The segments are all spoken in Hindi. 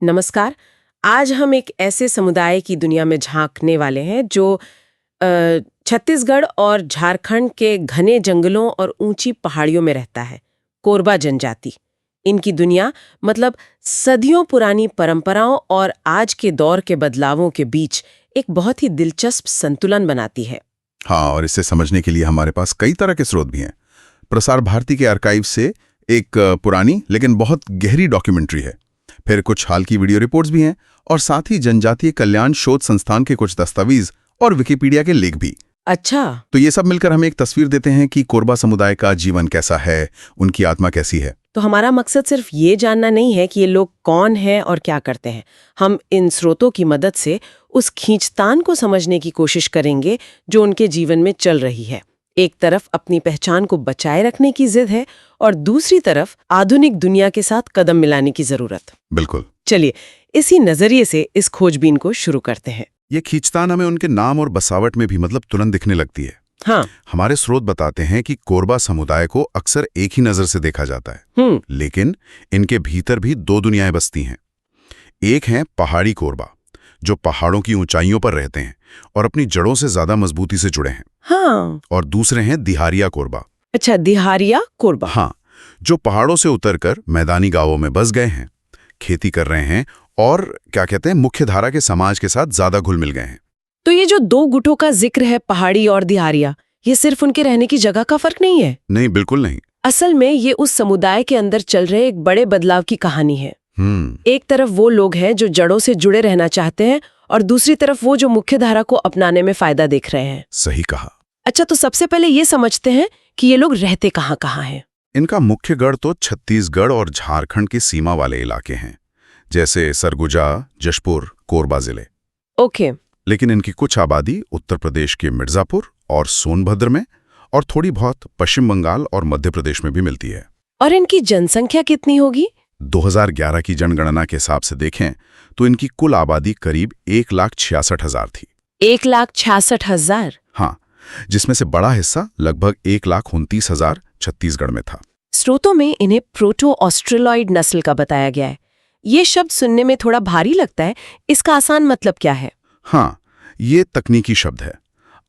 नमस्कार। आज हम एक ऐसे समुदाय की दुनिया में झांकने वाले हैं जो छत्तीसगढ़ और झारखंड के घने जंगलों और ऊंची पहाड़ियों में रहता है। कोरबा जनजाति। इनकी दुनिया मतलब सदियों पुरानी परंपराओं और आज के दौर के बदलावों के बीच एक बहुत ही दिलचस्प संतुलन बनाती है। हाँ, और इसे समझने के लिए हमारे पास कई तरह के स्रोत भी हैं। प्रसार भारती के आर्काइव से एक पुरानी लेकिन बहुत गहरी डॉक्यूमेंट्री है। फिर कुछ हाल की वीडियो रिपोर्ट्स भी हैं और साथ ही जनजातीय कल्याण शोध संस्थान के कुछ दस्तावेज और विकिपीडिया के लेख भी। अच्छा। तो ये सब मिलकर हमें एक तस्वीर देते हैं कि कोरबा समुदाय का जीवन कैसा है, उनकी आत्मा कैसी है। तो हमारा मकसद सिर्फ ये जानना नहीं है कि ये लोग कौन हैं और क्या करते हैं। हम इन स्रोतों की मदद से उस खींचतान को समझने की कोशिश करेंगे जो उनके जीवन में चल रही है। एक तरफ अपनी पहचान को बचाए रखने की जिद है और दूसरी तरफ आधुनिक दुनिया के साथ कदम मिलाने की जरूरत। बिल्कुल। चलिए इसी नजरिए से इस खोजबीन को शुरू करते हैं। ये खींचतान हमें उनके नाम और बसावट में भी तुरंत दिखने लगती है। हाँ। हमारे स्रोत बताते हैं कि कोरबा समुदाय को अक्सर एक ही नजर से देखा जाता है, लेकिन इनके भीतर भी दो दुनियाएं बसती हैं। एक है पहाड़ी कोरबा, जो पहाड़ों की ऊंचाइयों पर रहते हैं और अपनी जड़ों से ज्यादा मजबूती से जुड़े हैं। हाँ। और दूसरे हैं दिहारिया कोरबा। अच्छा, दिहारिया कोरबा। हाँ, जो पहाड़ों से उतरकर मैदानी गांवों में बस गए हैं, खेती कर रहे हैं और क्या कहते हैं मुख्य धारा के समाज के साथ ज्यादा घुल मिल गए हैं। तो ये जो दो गुटों का जिक्र है, पहाड़ी और दिहारिया, ये सिर्फ उनके रहने की जगह का फर्क नहीं है। नहीं, बिल्कुल नहीं। असल में ये उस समुदाय के अंदर चल रहे एक बड़े बदलाव की कहानी है। एक तरफ वो लोग हैं जो जड़ों से जुड़े रहना चाहते हैं और दूसरी तरफ वो जो मुख्य धारा को अपनाने में फायदा देख रहे हैं। सही कहा। अच्छा, तो सबसे पहले ये समझते हैं कि ये लोग रहते कहाँ हैं। इनका मुख्य गढ़ तो छत्तीसगढ़ और झारखंड की सीमा वाले इलाके हैं, जैसे सरगुजा, जशपुर, कोरबा जिले। ओके। लेकिन इनकी कुछ आबादी उत्तर प्रदेश के मिर्जापुर और सोनभद्र में और थोड़ी बहुत पश्चिम बंगाल और मध्य प्रदेश में भी मिलती है। और इनकी जनसंख्या कितनी होगी? 2011 की जनगणना के हिसाब से देखें तो इनकी कुल आबादी करीब 1,66,000 थी। 1,66,000? हाँ, जिसमें से बड़ा हिस्सा लगभग 1,29,000 छत्तीसगढ़ में था। स्रोतों में इन्हें प्रोटो ऑस्ट्रेलॉइड नस्ल का बताया गया है। ये शब्द सुनने में थोड़ा भारी लगता है, इसका आसान मतलब क्या है? हाँ, ये तकनीकी शब्द है।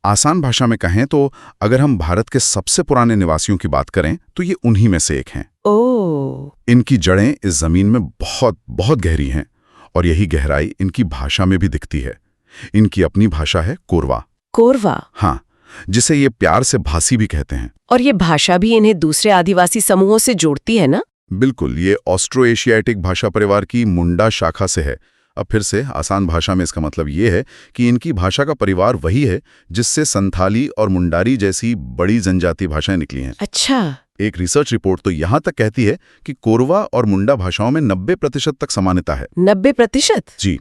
आसान भाषा में कहें तो अगर हम भारत के सबसे पुराने निवासियों की बात करें तो ये उन्हीं में से एक हैं। ओह। इनकी जड़ें इस जमीन में बहुत बहुत गहरी हैं और यही गहराई इनकी भाषा में भी दिखती है। इनकी अपनी भाषा है कोरवा। कोरवा? हाँ, जिसे ये प्यार से भासी भी कहते हैं। और ये भाषा भी इन्हें दूसरे आदिवासी समूहों से जोड़ती है ना? बिल्कुल, ये ऑस्ट्रो एशियाटिक भाषा परिवार की मुंडा शाखा से है। अब फिर से आसान भाषा में इसका मतलब ये है कि इनकी भाषा का परिवार वही है जिससे संथाली और मुंडारी जैसी बड़ी जनजातीय भाषाएं निकली हैं। अच्छा। एक रिसर्च रिपोर्ट तो यहाँ तक कहती है कि कोरवा और मुंडा भाषाओं में 90% तक समानता है। 90%? जी,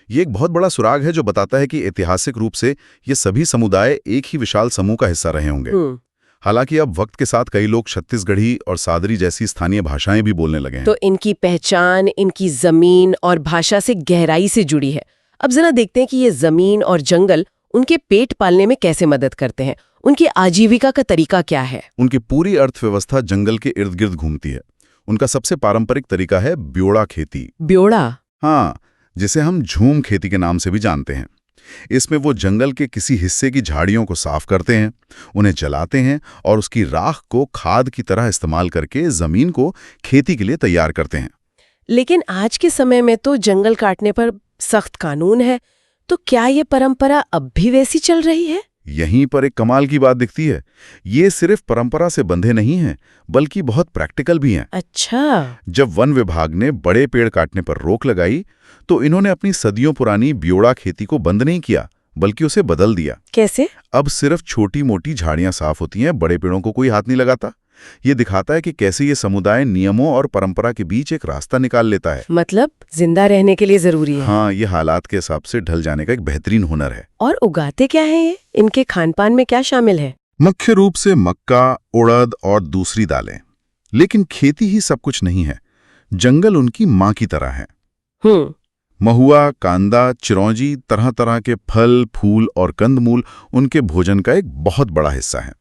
ये एक बहुत बड़ा सुराग है जो बताता है कि ऐतिहासिक रूप से ये सभी समुदाय एक ही विशाल समूह का हिस्सा रहे होंगे। हालांकि अब वक्त के साथ कई लोग छत्तीसगढ़ी और सादरी जैसी स्थानीय भाषाएं भी बोलने लगे हैं। तो इनकी पहचान इनकी जमीन और भाषा से गहराई से जुड़ी है। अब जरा देखते हैं कि ये जमीन और जंगल उनके पेट पालने में कैसे मदद करते हैं। उनकी आजीविका का तरीका क्या है? उनकी पूरी अर्थव्यवस्था जंगल के इर्द गिर्द घूमती है। उनका सबसे पारंपरिक तरीका है ब्योड़ा खेती। ब्योड़ा? हाँ, जिसे हम झूम खेती के नाम से भी जानते हैं। इसमें वो जंगल के किसी हिस्से की झाड़ियों को साफ करते हैं, उन्हें जलाते हैं और उसकी राख को खाद की तरह इस्तेमाल करके जमीन को खेती के लिए तैयार करते हैं। लेकिन आज के समय में तो जंगल काटने पर सख्त कानून है, तो क्या ये परंपरा अब भी वैसी चल रही है? यहीं पर एक कमाल की बात दिखती है। ये सिर्फ परंपरा से बंधे नहीं हैं, बल्कि बहुत प्रैक्टिकल भी हैं। अच्छा। जब वन विभाग ने बड़े पेड़ काटने पर रोक लगाई तो इन्होंने अपनी सदियों पुरानी ब्योड़ा खेती को बंद नहीं किया, बल्कि उसे बदल दिया। कैसे? अब सिर्फ छोटी मोटी झाड़ियां साफ होती हैं, बड़े पेड़ों को कोई हाथ नहीं लगाता। ये दिखाता है कि कैसे ये समुदाय नियमों और परंपरा के बीच एक रास्ता निकाल लेता है। मतलब जिंदा रहने के लिए जरूरी है। हाँ, ये हालात के हिसाब से ढल जाने का एक बेहतरीन हुनर है। और उगाते क्या है ये? इनके खानपान में क्या शामिल है? मुख्य रूप से मक्का, उड़द और दूसरी दालें। लेकिन खेती ही सब कुछ नहीं है। जंगल उनकी माँ की तरह है। महुआ, कांदा, चिरौंजी, तरह तरह के फल, फूल और कंदमूल उनके भोजन का एक बहुत बड़ा हिस्सा है।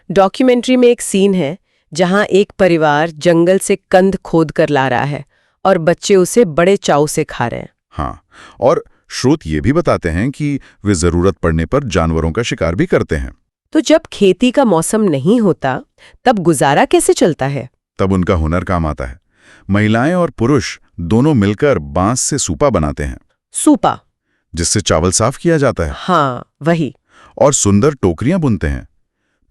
डॉक्यूमेंट्री में एक सीन है जहां एक परिवार जंगल से कंद खोद कर ला रहा है और बच्चे उसे बड़े चाव से खा रहे हैं। हाँ, और स्रोत ये भी बताते हैं कि वे जरूरत पड़ने पर जानवरों का शिकार भी करते हैं। तो जब खेती का मौसम नहीं होता तब गुजारा कैसे चलता है? तब उनका हुनर काम आता है। महिलाएं और पुरुष दोनों मिलकर बांस से सूपा बनाते हैं। सूपा, जिससे चावल साफ किया जाता है। हाँ वही। और सुंदर टोकरियां बुनते हैं।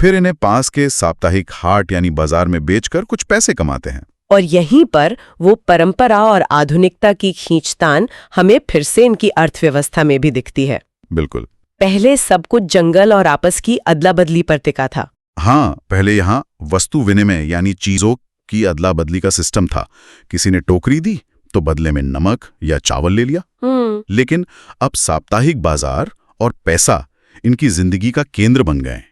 फिर इन्हें पास के साप्ताहिक हाट यानी बाजार में बेचकर कुछ पैसे कमाते हैं। और यहीं पर वो परंपरा और आधुनिकता की खींचतान हमें फिर से इनकी अर्थव्यवस्था में भी दिखती है। बिल्कुल। पहले सब कुछ जंगल और आपस की अदला बदली पर टिका था। हाँ, पहले यहाँ वस्तु विनिमय यानी चीजों की अदला बदली का सिस्टम था। किसी ने टोकरी दी तो बदले में नमक या चावल ले लिया। लेकिन अब साप्ताहिक बाजार और पैसा इनकी जिंदगी का केंद्र बन गए।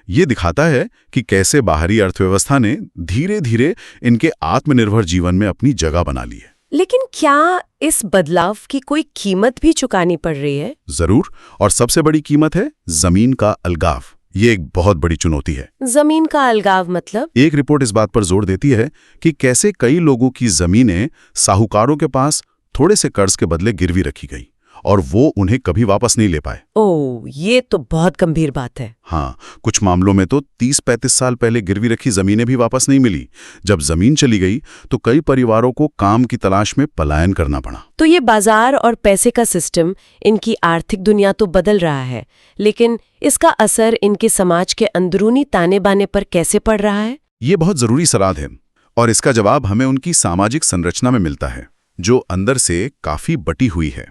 ये दिखाता है कि कैसे बाहरी अर्थव्यवस्था ने धीरे धीरे इनके आत्मनिर्भर जीवन में अपनी जगह बना ली है। लेकिन क्या इस बदलाव की कोई कीमत भी चुकानी पड़ रही है? जरूर, और सबसे बड़ी कीमत है जमीन का अलगाव। ये एक बहुत बड़ी चुनौती है। जमीन का अलगाव मतलब? एक रिपोर्ट इस बात पर जोर देती है कि कैसे कई लोगों की जमीनें साहूकारों के पास थोड़े से कर्ज के बदले गिरवी रखी गई और वो उन्हें कभी वापस नहीं ले पाए। ओह, ये तो बहुत गंभीर बात है। हाँ, कुछ मामलों में तो 30-35 साल पहले गिरवी रखी जमीनें भी वापस नहीं मिली। जब जमीन चली गई तो कई परिवारों को काम की तलाश में पलायन करना पड़ा। तो ये बाजार और पैसे का सिस्टम इनकी आर्थिक दुनिया तो बदल रहा है, लेकिन इसका असर इनके समाज के अंदरूनी ताने बाने पर कैसे पड़ रहा है? ये बहुत जरूरी सवाल है और इसका जवाब हमें उनकी सामाजिक संरचना में मिलता है, जो अंदर से काफी बटी हुई है।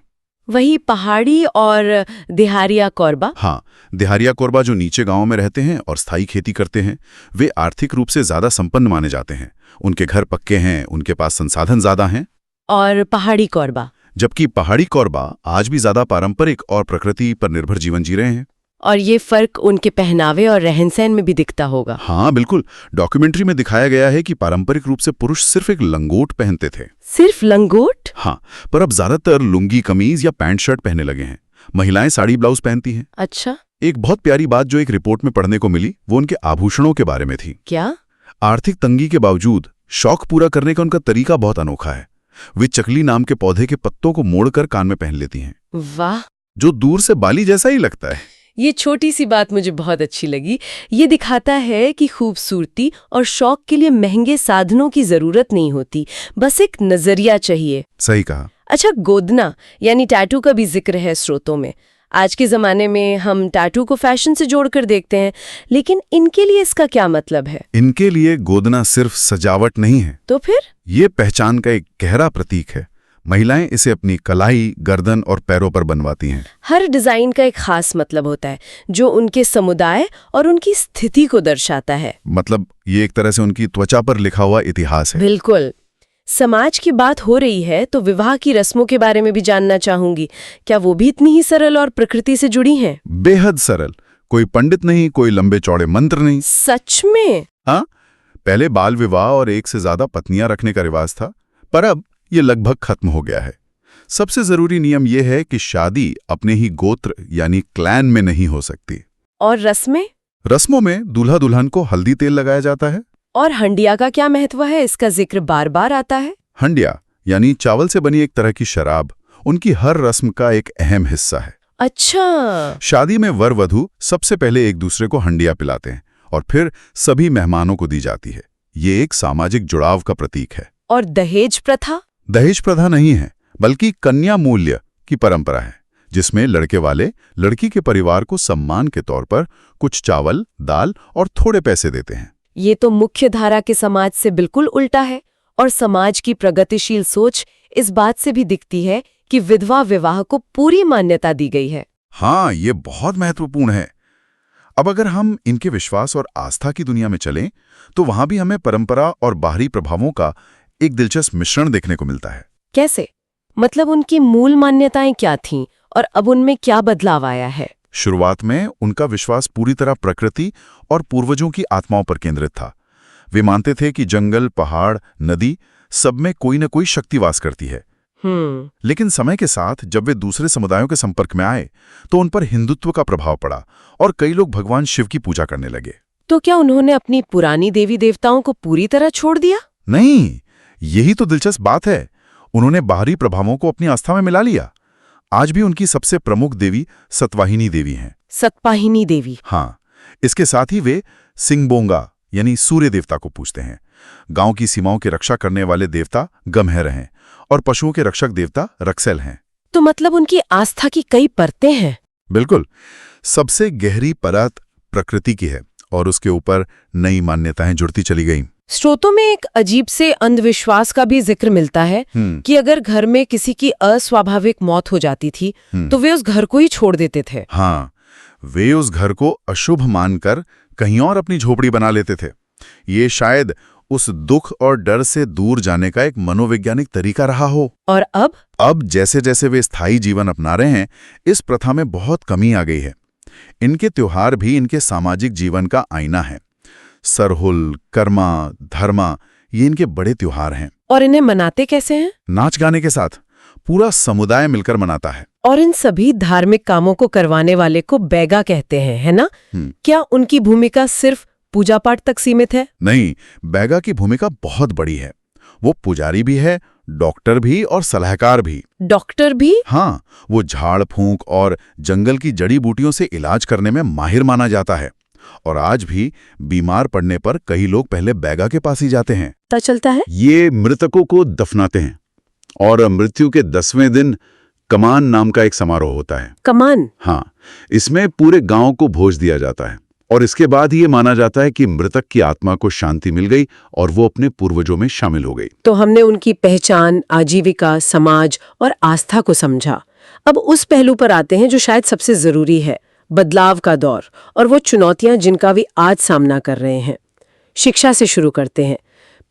वही पहाड़ी और देहारिया कोरबा? हाँ, देहारिया कोरबा जो नीचे गांवों में रहते हैं और स्थायी खेती करते हैं, वे आर्थिक रूप से ज्यादा संपन्न माने जाते हैं। उनके घर पक्के हैं, उनके पास संसाधन ज्यादा हैं। और पहाड़ी कोरबा? जबकि पहाड़ी कोरबा आज भी ज्यादा पारंपरिक और प्रकृति पर निर्भर जीवन जी रहे हैं। और ये फर्क उनके पहनावे और रहन-सहन में भी दिखता होगा। हाँ बिल्कुल, डॉक्यूमेंट्री में दिखाया गया है कि पारंपरिक रूप से पुरुष सिर्फ एक लंगोट पहनते थे। सिर्फ लंगोट? हाँ, पर अब ज्यादातर लुंगी कमीज या पैंट शर्ट पहनने लगे हैं। महिलाएं साड़ी ब्लाउज पहनती हैं। अच्छा। एक बहुत प्यारी बात जो एक रिपोर्ट में पढ़ने को मिली वो उनके आभूषणों के बारे में थी। क्या? आर्थिक तंगी के बावजूद शौक पूरा करने का उनका तरीका बहुत अनोखा है। वे चकली नाम के पौधे के पत्तों को मोड़कर कान में पहन लेती हैं। वाह, जो दूर से बाली जैसा ही लगता है। ये छोटी सी बात मुझे बहुत अच्छी लगी। ये दिखाता है कि खूबसूरती और शौक के लिए महंगे साधनों की जरूरत नहीं होती, बस एक नजरिया चाहिए। सही कहा। अच्छा, गोदना यानी टैटू का भी जिक्र है स्रोतों में। आज के जमाने में हम टैटू को फैशन से जोड़कर देखते हैं, लेकिन इनके लिए इसका क्या मतलब है? इनके लिए गोदना सिर्फ सजावट नहीं है। तो फिर? ये पहचान का एक गहरा प्रतीक है। महिलाएं इसे अपनी कलाई, गर्दन और पैरों पर बनवाती हैं। हर डिजाइन का एक खास मतलब होता है जो उनके समुदाय और उनकी स्थिति को दर्शाता है। मतलब ये एक तरह से उनकी त्वचा पर लिखा हुआ इतिहास है। बिल्कुल। समाज की बात हो रही है तो विवाह की रस्मों के बारे में भी जानना चाहूंगी। क्या वो भी इतनी ही सरल और प्रकृति से जुड़ी हैं? बेहद सरल। कोई पंडित नहीं, कोई लंबे चौड़े मंत्र नहीं। सच में? हाँ, पहले बाल विवाह और एक से ज्यादा पत्नियां रखने का रिवाज था, पर अब ये लगभग खत्म हो गया है। सबसे जरूरी नियम यह है कि शादी अपने ही गोत्र यानी क्लैन में नहीं हो सकती। और रस्में? रस्मों में दूल्हा दुल्हन को हल्दी तेल लगाया जाता है। और हंडिया का क्या महत्व है? इसका जिक्र बार बार आता है। हंडिया यानी चावल से बनी एक तरह की शराब उनकी हर रस्म का एक अहम हिस्सा है। अच्छा। शादी में वर वधू सबसे पहले एक दूसरे को हंडिया पिलाते हैं और फिर सभी मेहमानों को दी जाती है। ये एक सामाजिक जुड़ाव का प्रतीक है। और दहेज प्रथा? दहेज प्रथा नहीं है, बल्कि कन्या मूल्य की परंपरा है, जिसमें लड़के वाले लड़की के परिवार को सम्मान के तौर पर कुछ चावल, दाल और थोड़े पैसे देते हैं। ये तो मुख्य धारा के समाज से बिल्कुल उल्टा है। और समाज की प्रगतिशील सोच इस बात से भी दिखती है कि विधवा विवाह को पूरी मान्यता दी गई है। हाँ, ये बहुत महत्वपूर्ण है। अब अगर हम इनके विश्वास और आस्था की दुनिया में चलें तो वहां भी हमें परंपरा और बाहरी प्रभावों का एक दिलचस्प मिश्रण देखने को मिलता है। कैसे? मतलब उनकी मूल मान्यताएं क्या थीं और अब उनमें क्या बदलाव आया है? शुरुआत में उनका विश्वास पूरी तरह प्रकृति और पूर्वजों की आत्माओं पर केंद्रित था। वे मानते थे कि जंगल, पहाड़, नदी सब में कोई न कोई शक्ति वास करती है। लेकिन समय के साथ जब वे दूसरे समुदायों के संपर्क में आए तो उन पर हिंदुत्व का प्रभाव पड़ा और कई लोग भगवान शिव की पूजा करने लगे। तो क्या उन्होंने अपनी पुरानी देवी देवताओं को पूरी तरह छोड़ दिया? नहीं, यही तो दिलचस्प बात है। उन्होंने बाहरी प्रभावों को अपनी आस्था में मिला लिया। आज भी उनकी सबसे प्रमुख देवी सतवाहिनी देवी हैं। सतवाहिनी देवी। हाँ, इसके साथ ही वे सिंगबोंगा यानी सूर्य देवता को पूजते हैं। गांव की सीमाओं की रक्षा करने वाले देवता गम्हर हैं और पशुओं के रक्षक देवता रक्सेल हैं। तो मतलब उनकी आस्था की कई परतें हैं। बिल्कुल। सबसे गहरी परत प्रकृति की है और उसके ऊपर नई मान्यताएं जुड़ती चली गईं। स्रोतों में एक अजीब से अंधविश्वास का भी जिक्र मिलता है कि अगर घर में किसी की अस्वाभाविक मौत हो जाती थी तो वे उस घर को ही छोड़ देते थे। हाँ, वे उस घर को अशुभ मानकर कहीं और अपनी झोपड़ी बना लेते थे। ये शायद उस दुख और डर से दूर जाने का एक मनोवैज्ञानिक तरीका रहा हो। और अब जैसे जैसे वे स्थायी जीवन अपना रहे हैं, इस प्रथा में बहुत कमी आ गई है। इनके त्योहार भी इनके सामाजिक जीवन का आईना है। सरहुल, कर्मा, धर्मा, ये इनके बड़े त्योहार हैं। और इन्हें मनाते कैसे हैं? नाच गाने के साथ पूरा समुदाय मिलकर मनाता है। और इन सभी धार्मिक कामों को करवाने वाले को बैगा कहते हैं, है ना? क्या उनकी भूमिका सिर्फ पूजा पाठ तक सीमित है? नहीं, बैगा की भूमिका बहुत बड़ी है। वो पुजारी भी है, डॉक्टर भी और सलाहकार भी। डॉक्टर भी? हाँ, वो झाड़ फूंक और जंगल की जड़ी बूटियों से इलाज करने में माहिर माना जाता है। और आज भी बीमार पड़ने पर कई लोग पहले बैगा के पास ही जाते हैं। पता चलता है ये मृतकों को दफनाते हैं और मृत्यु के 10वें दिन कमान नाम का एक समारोह होता है। कमान? हाँ, इसमें पूरे गांव को भोज दिया जाता है और इसके बाद ये माना जाता है कि मृतक की आत्मा को शांति मिल गई और वो अपने पूर्वजों में शामिल हो गई। तो हमने उनकी पहचान, आजीविका, समाज और आस्था को समझा। अब उस पहलू पर आते हैं जो शायद सबसे जरूरी है, बदलाव का दौर और वो चुनौतियां जिनका वे आज सामना कर रहे हैं। शिक्षा से शुरू करते हैं।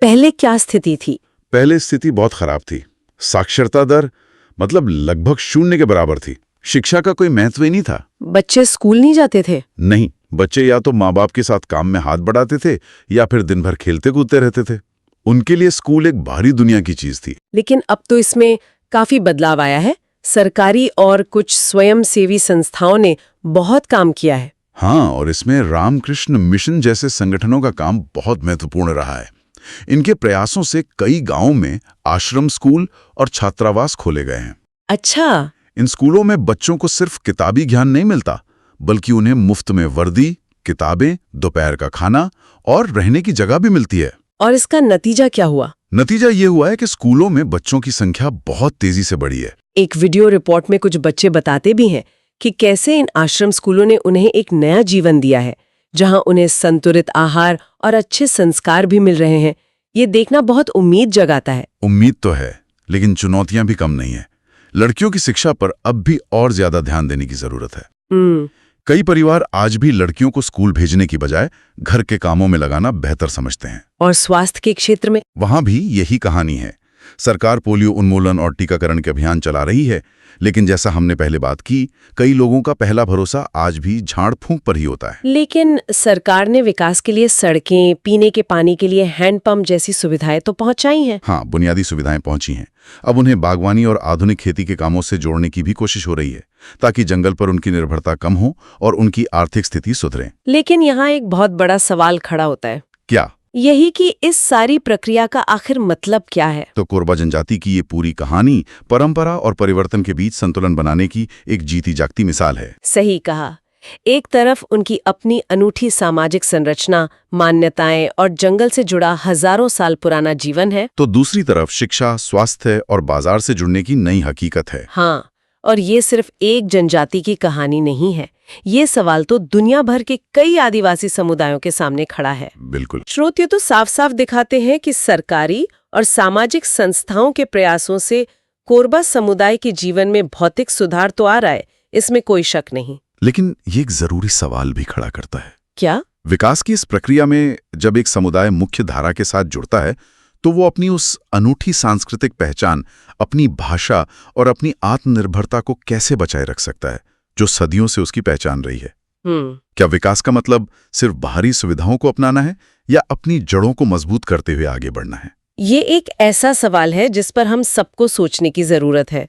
पहले क्या स्थिति थी? पहले स्थिति बहुत खराब थी। साक्षरता दर मतलब लगभग 0 के बराबर थी। शिक्षा का कोई महत्व ही नहीं था। बच्चे स्कूल नहीं जाते थे? नहीं, बच्चे या तो माँ बाप के साथ काम में हाथ बढ़ाते थे या फिर दिन भर खेलते कूदते रहते थे। उनके लिए स्कूल एक बाहरी दुनिया की चीज थी। लेकिन अब तो इसमें काफी बदलाव आया है। सरकारी और कुछ स्वयंसेवी संस्थाओं ने बहुत काम किया है। हाँ, और इसमें रामकृष्ण मिशन जैसे संगठनों का काम बहुत महत्वपूर्ण रहा है। इनके प्रयासों से कई गांवों में आश्रम स्कूल और छात्रावास खोले गए हैं। अच्छा। इन स्कूलों में बच्चों को सिर्फ किताबी ज्ञान नहीं मिलता, बल्कि उन्हें मुफ्त में वर्दी, किताबें, दोपहर का खाना और रहने की जगह भी मिलती है। और इसका नतीजा क्या हुआ? नतीजा ये हुआ है कि स्कूलों में बच्चों की संख्या बहुत तेजी से बढ़ी है। एक वीडियो रिपोर्ट में कुछ बच्चे बताते भी हैं कि कैसे इन आश्रम स्कूलों ने उन्हें एक नया जीवन दिया है, जहां उन्हें संतुलित आहार और अच्छे संस्कार भी मिल रहे हैं। ये देखना बहुत उम्मीद जगाता है। उम्मीद तो है, लेकिन चुनौतियां भी कम नहीं है। लड़कियों की शिक्षा पर अब भी और ज्यादा ध्यान देने की जरूरत है। कई परिवार आज भी लड़कियों को स्कूल भेजने की बजाय घर के कामों में लगाना बेहतर समझते हैं। और स्वास्थ्य के क्षेत्र में? वहां भी यही कहानी है। सरकार पोलियो उन्मूलन और टीकाकरण के अभियान चला रही है, लेकिन जैसा हमने पहले बात की, कई लोगों का पहला भरोसा आज भी झाड़ फूंक पर ही होता है। लेकिन सरकार ने विकास के लिए सड़कें, पीने के पानी के लिए हैंडपंप जैसी सुविधाएं तो पहुंचाई हैं। हाँ, बुनियादी सुविधाएं पहुंची हैं। अब उन्हें बागवानी और आधुनिक खेती के कामों से जोड़ने की भी कोशिश हो रही है, ताकि जंगल पर उनकी निर्भरता कम हो और उनकी आर्थिक स्थिति सुधरे। लेकिन यहाँ एक बहुत बड़ा सवाल खड़ा होता है। क्या? यही कि इस सारी प्रक्रिया का आखिर मतलब क्या है? तो कोरबा जनजाति की ये पूरी कहानी परंपरा और परिवर्तन के बीच संतुलन बनाने की एक जीती जागती मिसाल है। सही कहा। एक तरफ उनकी अपनी अनूठी सामाजिक संरचना, मान्यताएं और जंगल से जुड़ा हजारों साल पुराना जीवन है, तो दूसरी तरफ शिक्षा, स्वास्थ्य और बाजार से जुड़ने की नई हकीकत है। हाँ, और ये सिर्फ एक जनजाति की कहानी नहीं है। ये सवाल तो दुनिया भर के कई आदिवासी समुदायों के सामने खड़ा है। बिल्कुल। स्रोत ये तो साफ साफ दिखाते हैं कि सरकारी और सामाजिक संस्थाओं के प्रयासों से कोरबा समुदाय के जीवन में भौतिक सुधार तो आ रहा है, इसमें कोई शक नहीं। लेकिन ये एक जरूरी सवाल भी खड़ा करता है। क्या? विकास की इस प्रक्रिया में जब एक समुदाय मुख्य धारा के साथ जुड़ता है, तो वो अपनी उस अनूठी सांस्कृतिक पहचान, अपनी भाषा और अपनी आत्मनिर्भरता को कैसे बचाए रख सकता है, जो सदियों से उसकी पहचान रही है। क्या विकास का मतलब सिर्फ बाहरी सुविधाओं को अपनाना है या अपनी जड़ों को मजबूत करते हुए आगे बढ़ना है? ये एक ऐसा सवाल है जिस पर हम सबको सोचने की जरूरत है।